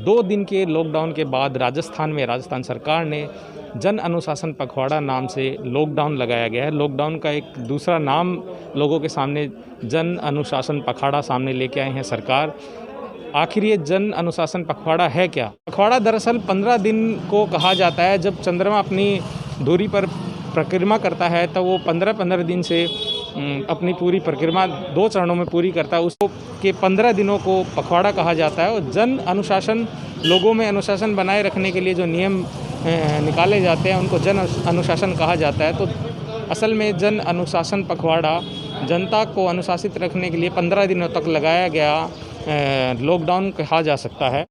2 दिन के लॉकडाउन के बाद राजस्थान सरकार ने जन अनुशासन पखवाड़ा नाम से लॉकडाउन लगाया गया है। लॉकडाउन का एक दूसरा नाम लोगों के सामने जन अनुशासन पखवाड़ा सामने लेके आए हैं सरकार। आखिर ये जन अनुशासन पखवाड़ा है क्या? पखवाड़ा दरअसल 15 दिन को कहा जाता है। जब चंद्रमा अपनी दूरी पर परिक्रमा करता है तो वो 15 दिन से अपनी पूरी परिक्रमा 2 चरणों में पूरी करता है। उसको के 15 दिनों को पखवाड़ा कहा जाता है। और जन अनुशासन, लोगों में अनुशासन बनाए रखने के लिए जो नियम निकाले जाते हैं उनको जन अनुशासन कहा जाता है। तो असल में जन अनुशासन पखवाड़ा जनता को अनुशासित रखने के लिए 15 दिनों तक लगाया गया लॉकडाउन कहा जा सकता है।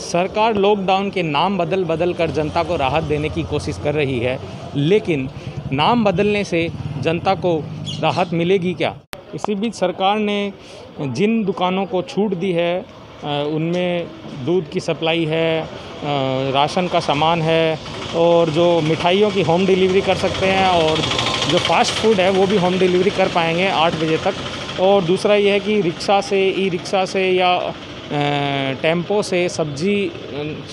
सरकार लॉकडाउन के नाम बदल कर जनता को राहत देने की कोशिश कर रही है, लेकिन नाम बदलने से जनता को राहत मिलेगी क्या? इसी बीच सरकार ने जिन दुकानों को छूट दी है उनमें दूध की सप्लाई है, राशन का सामान है और जो मिठाइयों की होम डिलीवरी कर सकते हैं और जो फास्ट फूड है वो भी होम डिलीवरी कर पाएंगे 8 बजे तक। और दूसरा ये है कि रिक्शा से, ई रिक्शा से या टेम्पो से सब्जी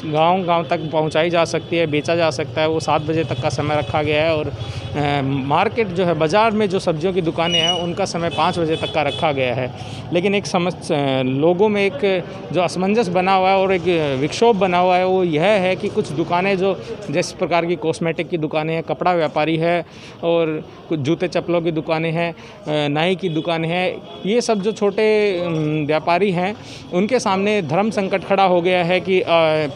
गांव तक पहुंचाई जा सकती है, बेचा जा सकता है। वो 7 बजे तक का समय रखा गया है। और मार्केट जो है, बाज़ार में जो सब्जियों की दुकानें हैं उनका समय 5 बजे तक का रखा गया है। लेकिन एक लोगों में एक जो असमंजस बना हुआ है और एक विक्षोभ बना हुआ है वो यह है कि कुछ दुकानें जो जिस प्रकार की कॉस्मेटिक की दुकानें हैं, कपड़ा व्यापारी है और कुछ जूते चप्पलों की दुकानें हैं, नाई की दुकानें हैं, ये सब जो छोटे व्यापारी हैं उनके सामने धर्म संकट खड़ा हो गया है कि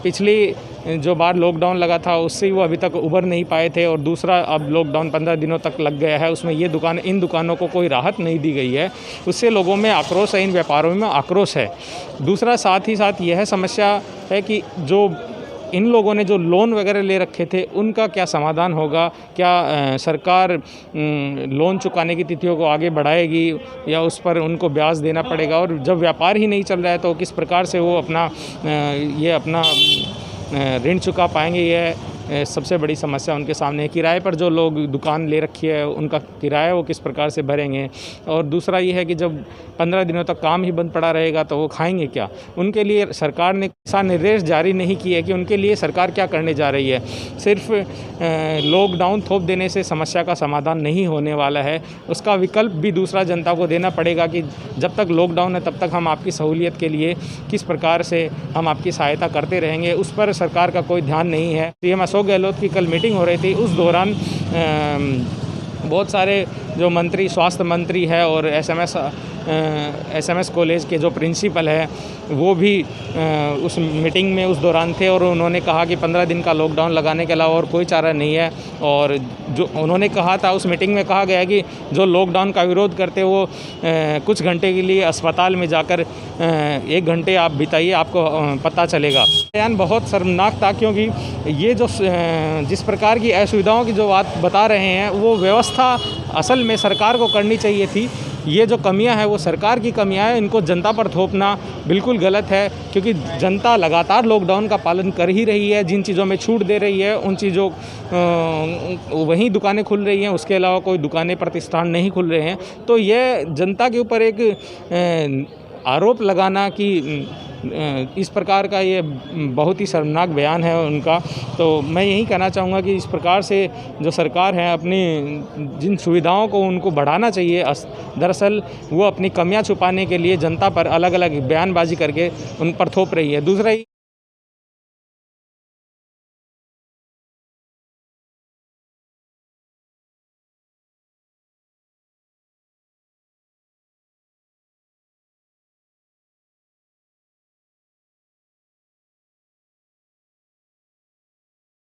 पिछली जो बार लॉकडाउन लगा था उससे वो अभी तक उबर नहीं पाए थे और दूसरा अब लॉकडाउन 15 दिनों तक लग गया है, उसमें इन दुकानों को कोई राहत नहीं दी गई है। उससे लोगों में आक्रोश है, इन व्यापारों में आक्रोश है। दूसरा साथ ही साथ यह समस्या है कि जो इन लोगों ने जो लोन वगैरह ले रखे थे उनका क्या समाधान होगा? क्या सरकार लोन चुकाने की तिथियों को आगे बढ़ाएगी या उस पर उनको ब्याज देना पड़ेगा? और जब व्यापार ही नहीं चल रहा है तो किस प्रकार से वो अपना ऋण चुका पाएंगे? यह सबसे बड़ी समस्या उनके सामने है। किराए पर जो लोग दुकान ले रखी है उनका किराया वो किस प्रकार से भरेंगे? और दूसरा ये है कि जब 15 दिनों तक काम ही बंद पड़ा रहेगा तो वो खाएंगे क्या? उनके लिए सरकार ने ऐसा निर्देश जारी नहीं किया है कि उनके लिए सरकार क्या करने जा रही है। सिर्फ लॉकडाउन थोप देने से समस्या का समाधान नहीं होने वाला है। उसका विकल्प भी दूसरा जनता को देना पड़ेगा कि जब तक लॉकडाउन है तब तक हम आपकी सहूलियत के लिए किस प्रकार से हम आपकी सहायता करते रहेंगे। उस पर सरकार का कोई ध्यान नहीं है। सीएम अशोक गहलोत की कल मीटिंग हो रही थी, उस दौरान बहुत सारे जो मंत्री, स्वास्थ्य मंत्री है और एसएमएस कॉलेज के जो प्रिंसिपल है वो भी उस मीटिंग में उस दौरान थे और उन्होंने कहा कि 15 दिन का लॉकडाउन लगाने के अलावा और कोई चारा नहीं है। और जो उन्होंने कहा था उस मीटिंग में कहा गया कि जो लॉकडाउन का विरोध करते वो कुछ घंटे के लिए अस्पताल में जाकर 1 घंटे आप बिताइए, आपको पता चलेगा। बयान बहुत शर्मनाक था क्योंकि ये जो जिस प्रकार की असुविधाओं की जो बात बता रहे हैं वो व्यवस्था असल में सरकार को करनी चाहिए थी। ये जो कमियां हैं वो सरकार की कमियां हैं, इनको जनता पर थोपना बिल्कुल गलत है क्योंकि जनता लगातार लॉकडाउन का पालन कर ही रही है। जिन चीज़ों में छूट दे रही है उन चीज़ों वहीं दुकानें खुल रही हैं, उसके अलावा कोई दुकानें, प्रतिष्ठान नहीं खुल रहे हैं। तो ये जनता के ऊपर एक आरोप लगाना कि इस प्रकार का ये बहुत ही शर्मनाक बयान है उनका। तो मैं यही कहना चाहूँगा कि इस प्रकार से जो सरकार है अपनी जिन सुविधाओं को उनको बढ़ाना चाहिए। दरअसल वो अपनी कमियां छुपाने के लिए जनता पर अलग अलग बयानबाजी करके उन पर थोप रही है। दूसरा